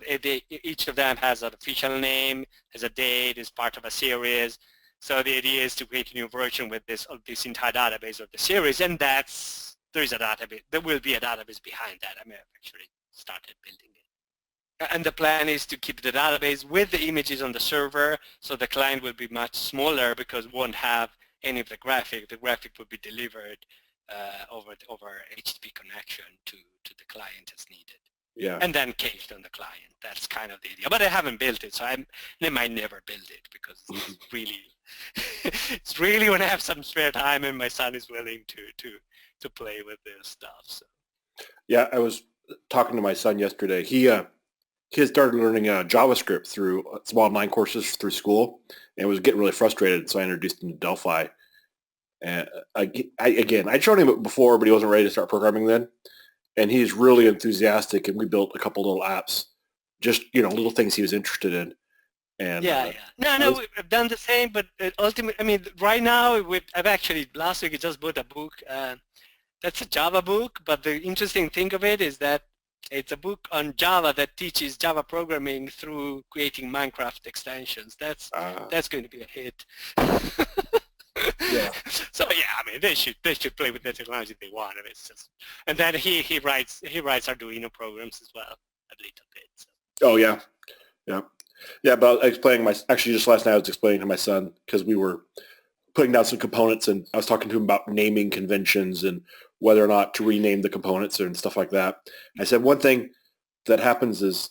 each of them has an official name, has a date, is part of a series, So the idea is to create a new version with this of this entire database of the series, and there is a database. There will be a database behind that. I mean, I've actually started building it. And the plan is to keep the database with the images on the server, so the client will be much smaller because it won't have any of the graphic. The graphic will be delivered over HTTP connection to the client as needed.
Yeah.
And then cached on the client. That's kind of the idea. But I haven't built it, so I might never build it because it's really, it's really when I have some spare time and my son is willing to play with this stuff. So.
Yeah, I was talking to my son yesterday. He had started learning JavaScript through some online courses through school, and was getting really frustrated. So I introduced him to Delphi. And I'd shown him it before, but he wasn't ready to start programming then. And he's really enthusiastic, and we built a couple little apps, just little things he was interested in. And
yeah. No, we've done the same, but ultimately, I mean, right now I've actually last week I just bought a book. That's a Java book, but the interesting thing of it is that it's a book on Java that teaches Java programming through creating Minecraft extensions. That's going to be a hit.
Yeah.
So yeah, I mean, they should play with the technology they want. I mean, it's just, and then he writes Arduino programs as well a little bit. So.
Oh yeah. But I was explaining actually just last night I was explaining to my son because we were putting down some components, and I was talking to him about naming conventions and whether or not to rename the components and stuff like that. I said one thing that happens is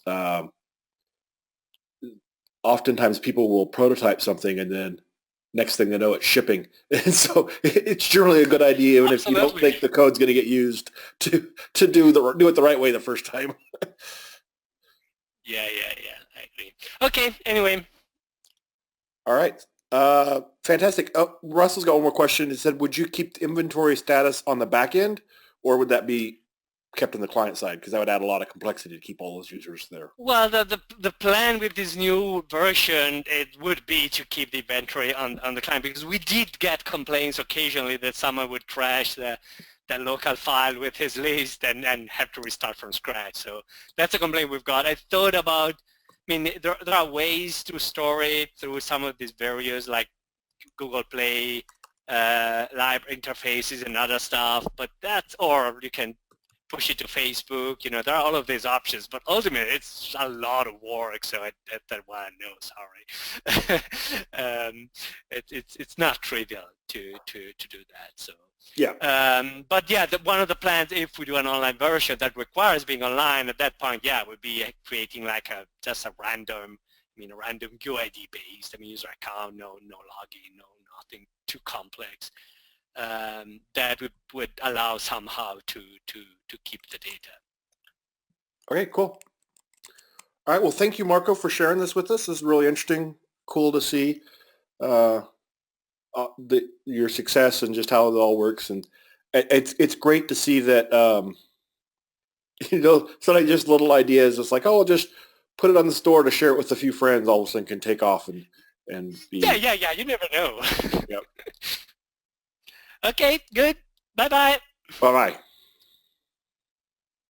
oftentimes people will prototype something and then next thing they know it's shipping. And so it's generally a good idea even if you don't think the code's going to get used to do it the right way the first time.
Yeah, I agree. Okay, anyway.
All right. Fantastic. Oh, Russell's got one more question. He said, would you keep the inventory status on the back end, or would that be kept on the client side? Because that would add a lot of complexity to keep all those users there.
Well, the plan with this new version, it would be to keep the inventory on the client, because we did get complaints occasionally that someone would crash the local file with his list and have to restart from scratch. So that's a complaint we've got. I thought about, I mean, there are ways to store it through some of these various like Google Play live interfaces and other stuff, but or you can push it to Facebook. There are all of these options, but ultimately it's a lot of work. So that one, no, sorry. It's not trivial to do that. So.
Yeah.
But yeah, one of the plans, if we do an online version that requires being online, at that point, yeah, would be creating like just a random UID based, user account, no login, no nothing too complex. That would allow somehow to keep the data.
Okay, cool. All right, well, thank you, Marco, for sharing this with us. This is really interesting, cool to see your success and just how it all works. And it's great to see that, sometimes just little ideas. It's like, oh, I'll just put it on the store to share it with a few friends. All of a sudden can take off and be.
Yeah. You never know.
Yep.
Okay, good. Bye-bye.
Bye-bye.